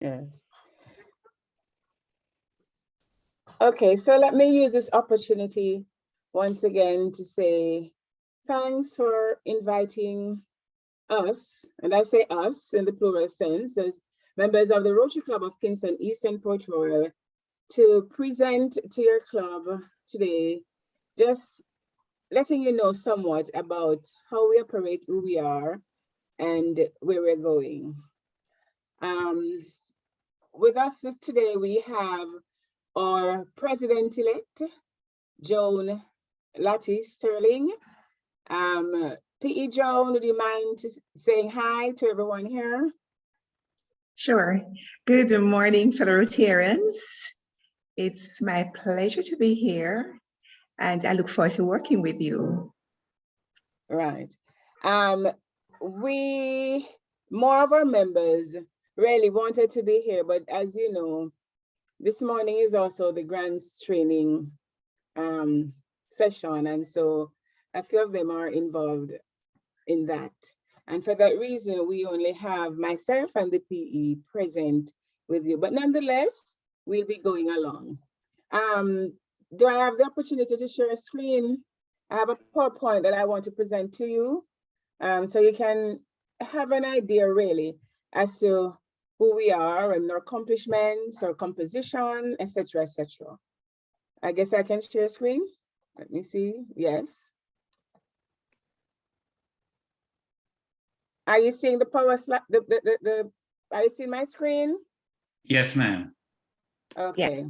Yes. Okay, so let me use this opportunity once again to say thanks for inviting us, and I say us in the plural sense, as members of the Rotary Club of Kingston, East and Port Royal, to present to your club today, just letting you know somewhat about how we operate, who we are, and where we're going. With us today, we have our president-elect, Joan Latti Sterling. PE Joan, would you mind saying hi to everyone here? Sure. Good morning, fellow Rotarians. It's my pleasure to be here, and I look forward to working with you. Right. More of our members really wanted to be here, but as you know, this morning is also the grants training session, and so a few of them are involved in that. And for that reason, we only have myself and the PE present with you, but nonetheless, we'll be going along. Do I have the opportunity to share a screen? I have a PowerPoint that I want to present to you, so you can have an idea really as to who we are and our accomplishments, our composition, etc., etc. I guess I can share screen. Let me see. Yes. Are you seeing the power slide? Are you seeing my screen? Yes, ma'am. Okay. Yeah.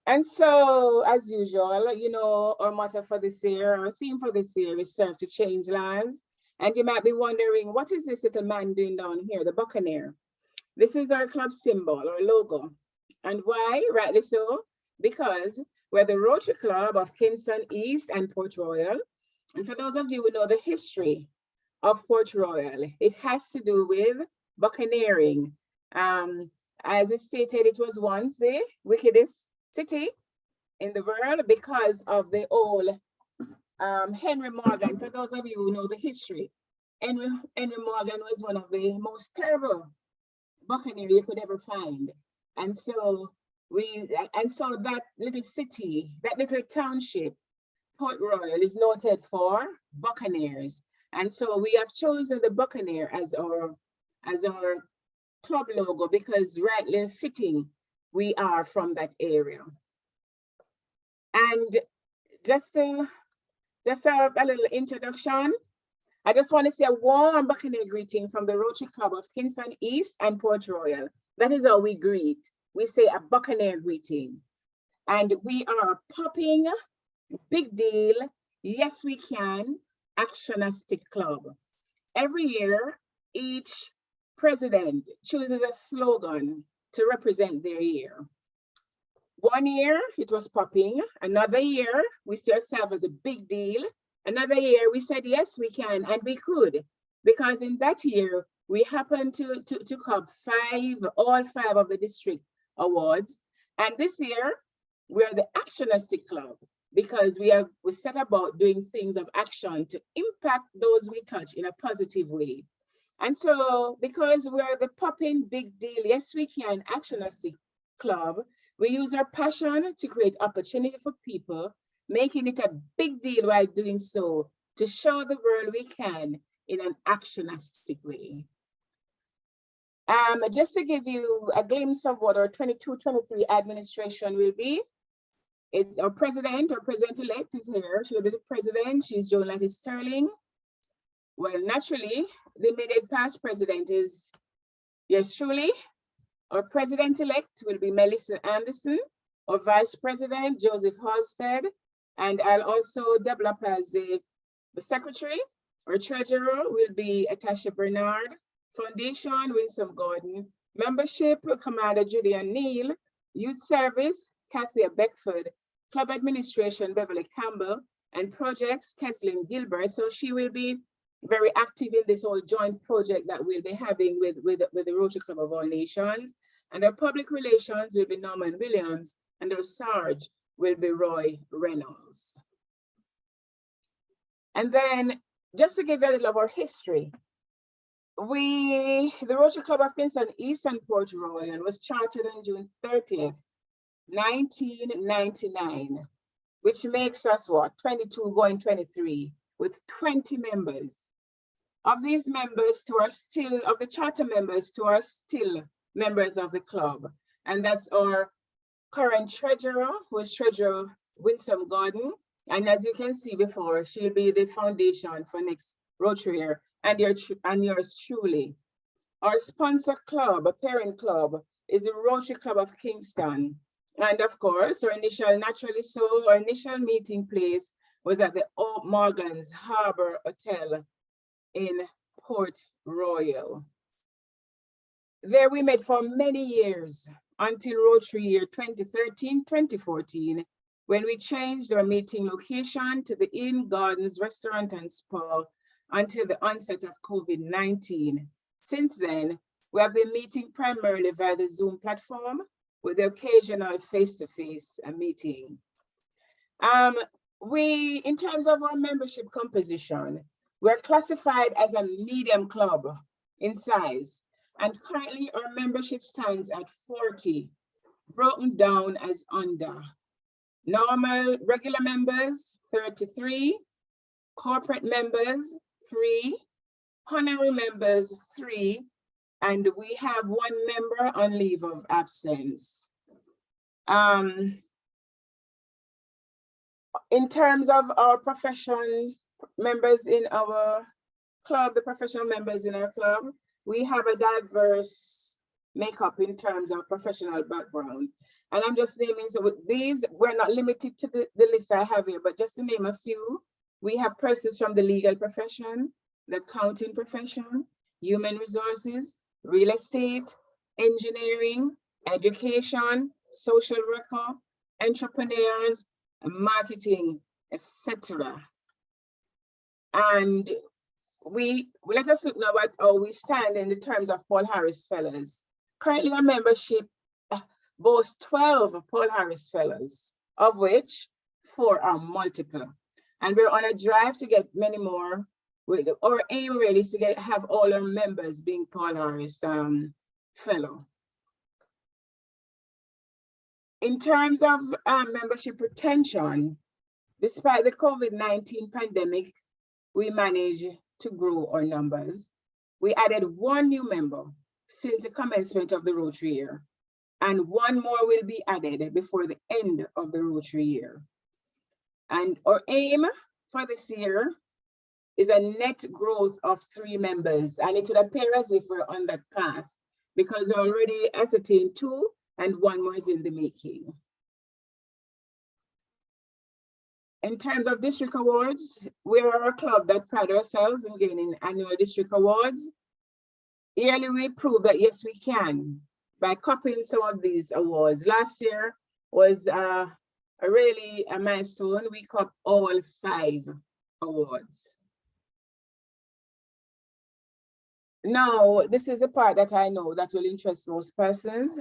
And so, as usual, you know, our motto for this year, our theme for this year is serve to change lives. And you might be wondering, what is this little man doing down here, the Buccaneer? This is our club symbol or logo. And why? Rightly so, because we're the Rotary Club of Kingston East and Port Royal. And for those of you who know the history of Port Royal, it has to do with buccaneering. As it stated, it was once the wickedest city in the world because of the old Henry Morgan. For those of you who know the history, Henry Morgan was one of the most terrible buccaneers you could ever find. And so that little city, that little township, Port Royal, is noted for buccaneers. And so we have chosen the Buccaneer as our club logo because rightly fitting, we are from that area. And just a little introduction. I just want to say a warm Buccaneer greeting from the Rotary Club of Kingston East and Port Royal. That is how we greet. We say a Buccaneer greeting. And we are a popping, big deal, yes we can, actionistic club. Every year, each president chooses a slogan to represent their year. One year, it was popping. Another year, we see ourselves as a big deal. Another year, we said, yes, we can, and we could. Because in that year, we happened to club all five of the district awards. And this year, we're the actionistic club because we set about doing things of action to impact those we touch in a positive way. And so, because we're the popping big deal, yes, we can, actionistic club, we use our passion to create opportunity for people, making it a big deal while doing so to show the world we can in an actionistic way. Just to give you a glimpse of what our 22-23 administration will be, our president-elect is here. She will be the president. She's Joan Latti Sterling. Well, naturally, the immediate past president is yours truly. Our president-elect will be Melissa Anderson. Our vice president, Joseph Halstead. And I'll also develop as the secretary. Our treasurer will be Atasha Bernard. Foundation, Winsome Gordon. Membership, Commander Julian Neal. Youth service, Kathia Beckford. Club administration, Beverly Campbell. And projects, Keslin Gilbert. So she will be very active in this whole joint project that we'll be having with the Rotary Club of All Nations. And our public relations will be Norman Williams, and our Sarge will be Roy Reynolds. And then just to give you a little of our history, The Rotary Club of Kingston East and Port Royal was chartered on June 30th, 1999, which makes us what, 22 going 23, with 20 members. Of these members, of the charter members, two are still members of the club. And that's our current treasurer, who is Treasurer Winsome Gordon. And as you can see before, she'll be the foundation for next Rotary year, and yours truly. Our sponsor club, a parent club, is the Rotary Club of Kingston. And of course, our initial meeting place was at the Old Morgan's Harbor Hotel in Port Royal. There we met for many years until Rotary year 2013-2014, when we changed our meeting location to the Inn Gardens Restaurant and Spa until the onset of COVID-19. Since then, we have been meeting primarily via the Zoom platform with the occasional face-to-face meeting. In terms of our membership composition, we're classified as a medium club in size, and currently our membership stands at 40, broken down as under. Normal regular members, 33, corporate members, 3, honorary members, 3, and we have 1 member on leave of absence. In terms of our professional members in our club, the professional members in our club, we have a diverse makeup in terms of professional background. And I'm just naming, so these, we're not limited to the list I have here, but just to name a few, we have persons from the legal profession, the accounting profession, human resources, real estate, engineering, education, social worker, entrepreneurs, marketing, etc. And let us look now at how we stand in the terms of Paul Harris Fellows. Currently, our membership boasts 12 Paul Harris Fellows, of which 4 are multiple. And we're on a drive to get many more. Our aim really is to have all our members being Paul Harris Fellow. In terms of membership retention, despite the COVID-19 pandemic, we managed to grow our numbers. We added 1 new member since the commencement of the Rotary year, and 1 more will be added before the end of the Rotary year. And our aim for this year is a net growth of 3 members, and it would appear as if we're on that path because we already ascertained 2 and 1 more is in the making. In terms of district awards, we are a club that pride ourselves in gaining annual district awards. Yearly, we prove that yes, we can by copying some of these awards. Last year was really a milestone. We copied all 5 awards. Now, this is a part that I know that will interest most persons.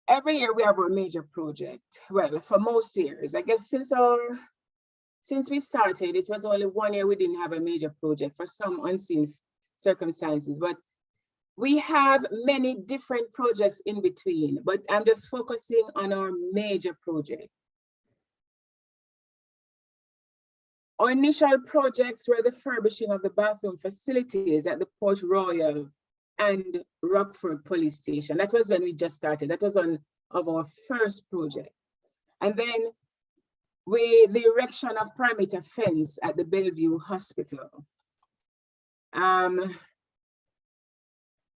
Every year we have a major project. Well, for most years, I guess since we started, it was only 1 year we didn't have a major project for some unseen circumstances, but we have many different projects in between, but I'm just focusing on our major project. Our initial projects were the furbishing of the bathroom facilities at the Port Royal and Rockford Police Station. That was when we just started. That was one of our first project. And then the erection of perimeter fence at the Bellevue Hospital.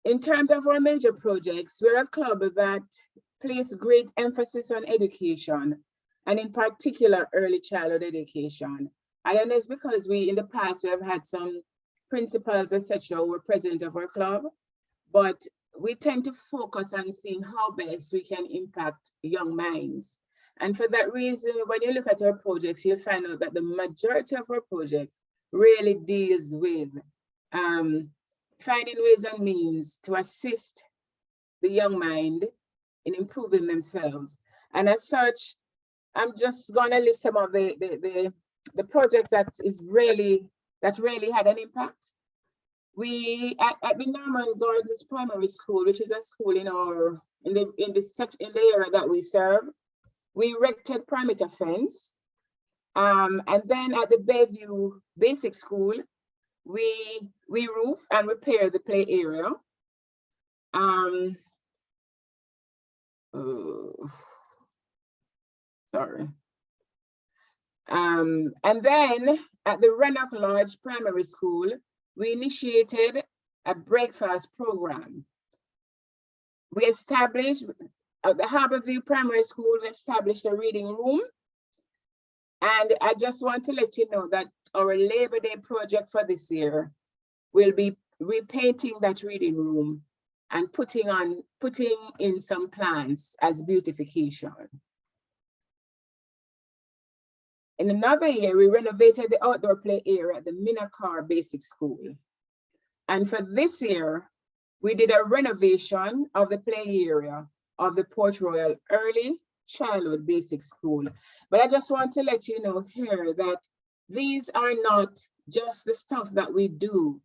In terms of our major projects, we're a club that places great emphasis on education, and in particular, early childhood education. I don't know if it's because in the past, we have had some principals, etc., who were president of our club, but we tend to focus on seeing how best we can impact young minds. And for that reason, when you look at our projects, you'll find out that the majority of our projects really deals with finding ways and means to assist the young mind in improving themselves. And as such, I'm just gonna list some of the projects that really had an impact. We at the Norman Gardens Primary School, which is a school in the area that we serve, we erected perimeter fence. And then at the Bayview Basic School, we roof and repair the play area. Sorry. And then at the Renoff Lodge Primary School, we initiated a breakfast program. We established, at the Harborview Primary School, we established a reading room. And I just want to let you know that our Labor Day project for this year will be repainting that reading room and putting in some plants as beautification. In another year, we renovated the outdoor play area at the Minakar Basic School. And for this year, we did a renovation of the play area of the Port Royal Early Childhood Basic School. But I just want to let you know here that these are not just the stuff that we do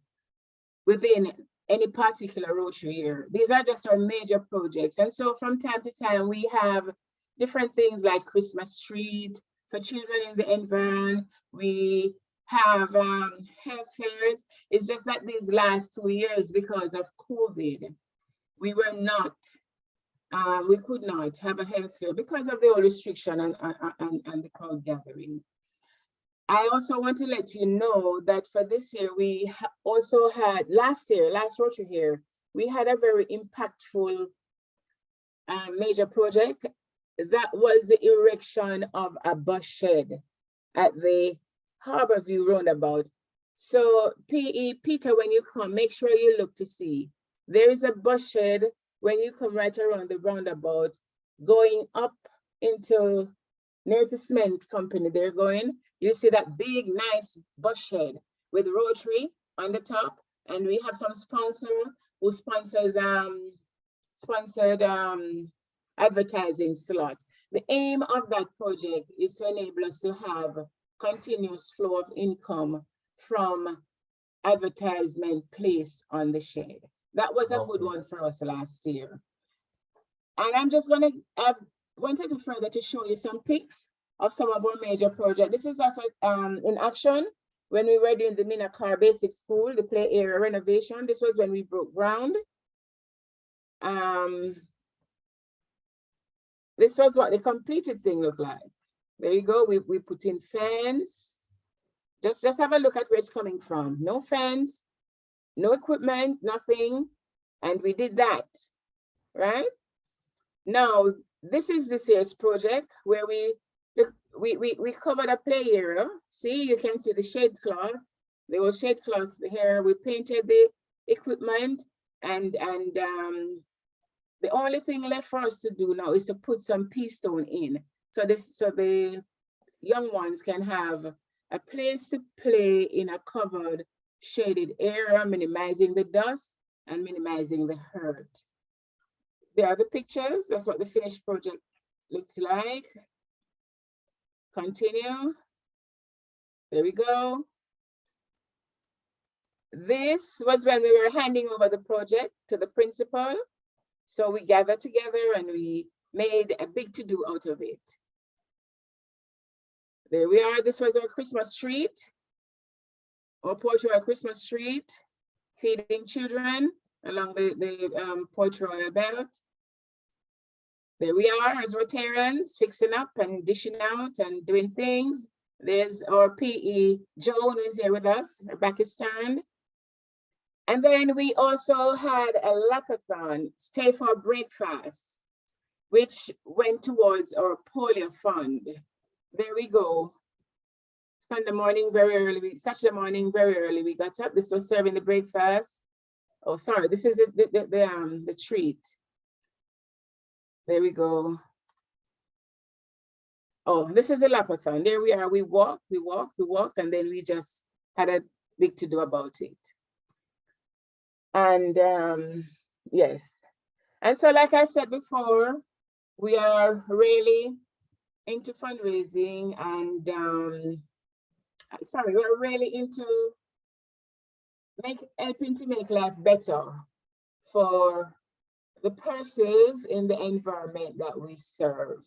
within any particular Rotary year. These are just our major projects. And so from time to time, we have different things like Christmas treat for children in the environment. We have health fairs. It's just that these last 2 years, because of COVID, we were not, we could not have a health fair because of the old restriction and the crowd gathering. I also want to let you know that for this year, we also had, last Rotary year, we had a very impactful major project. That was the erection of a bus shed at the Harborview roundabout. So Peter, when you come, make sure you look to see. There is a bus shed when you come right around the roundabout, going up into near to cement company, they're going. You see that big, nice bus shed with Rotary on the top, and we have some sponsor who sponsors sponsored advertising slot. The aim of that project is to enable us to have continuous flow of income from advertisement placed on the shed. That was a good one for us last year. And I'm just gonna, I wanted to further to show you some pics of some of our major projects. This is also in action when we were doing the Minakar Basic School, the play area renovation. This was when we broke ground. This was what the completed thing looked like. There you go, we put in fence. Just have a look at where it's coming from. No fence, no equipment, nothing. And we did that, right? Now, this is this year's project where we covered a play area. See, you can see the shade cloth. There was shade cloth here. We painted the equipment, and the only thing left for us to do now is to put some pea stone in. So the young ones can have a place to play in a covered, shaded area, minimizing the dust and minimizing the hurt. There are the pictures. That's what the finished project looks like. Continue. There we go. This was when we were handing over the project to the principal. So we gathered together and we made a big to-do out of it. There we are. This was our Christmas street, our Port Royal Christmas street, feeding children along the Port Royal belt. There we are as Rotarians, fixing up and dishing out and doing things. There's our PE, Joan, who's here with us. Her back is turned. And then we also had a lapathon, Stay for Breakfast, which went towards our polio fund. There we go. Sunday morning, very early, Saturday morning, very early, we got up. This was serving the breakfast. Oh, sorry, this is the treat. There we go. Oh, this is a lapathon. There we are. We walked, and then we just had a big to do about it. And yes. And so, like I said before, we are really into fundraising and sorry, we're really into helping to make life better for the persons in the environment that we serve.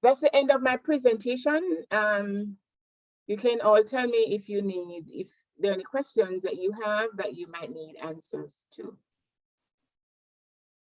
That's the end of my presentation. You can all tell me if there are any questions that you have that you might need answers to.